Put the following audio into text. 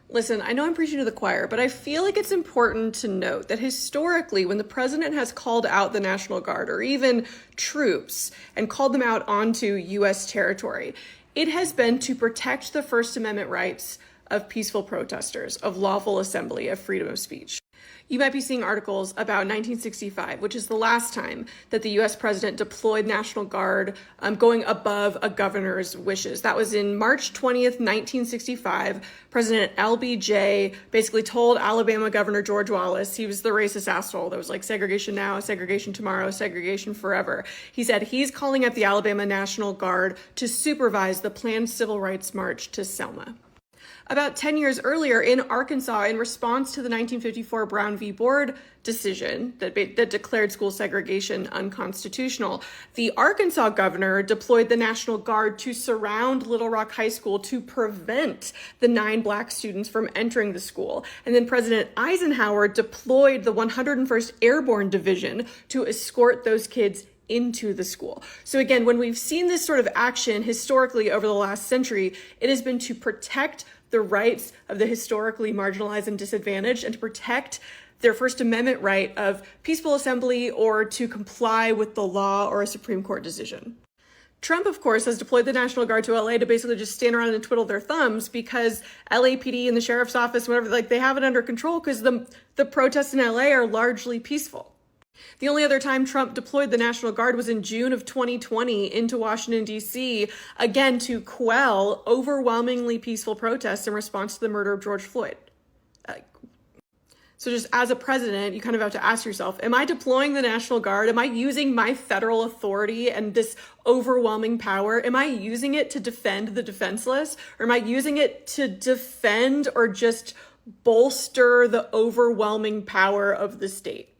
Listen, I know I'm preaching to the choir, but I feel like it's important to note that historically, when the president has called out the National Guard or even troops and called them out onto U.S. territory, it has been to protect the First Amendment rights of peaceful protesters, of lawful assembly, of freedom of speech. You might be seeing articles about 1965, which is the last time that the U.S. president deployed National Guard, going above a governor's wishes. That was in March 20th, 1965. President LBJ basically told Alabama Governor George Wallace, he was the racist asshole that was like segregation now, segregation tomorrow, segregation forever. He said he's calling up the Alabama National Guard to supervise the planned civil rights march to Selma. About 10 years earlier in Arkansas, in response to the 1954 Brown v. Board decision that declared school segregation unconstitutional, the Arkansas governor deployed the National Guard to surround Little Rock High School to prevent the 9 black students from entering the school. And then President Eisenhower deployed the 101st Airborne Division to escort those kids into the school. So again, when we've seen this sort of action historically over the last century, it has been to protect the rights of the historically marginalized and disadvantaged and to protect their First Amendment right of peaceful assembly or to comply with the law or a Supreme Court decision. Trump, of course, has deployed the National Guard to LA to basically just stand around and twiddle their thumbs because LAPD and the sheriff's office, whatever, like they have it under control because the protests in LA are largely peaceful. The only other time Trump deployed the National Guard was in June of 2020 into Washington, D.C., again to quell overwhelmingly peaceful protests in response to the murder of George Floyd. So just as a president, you kind of have to ask yourself, am I deploying the National Guard? Am I using my federal authority and this overwhelming power? Am I using it to defend the defenseless? Or am I using it to defend or just bolster the overwhelming power of the state?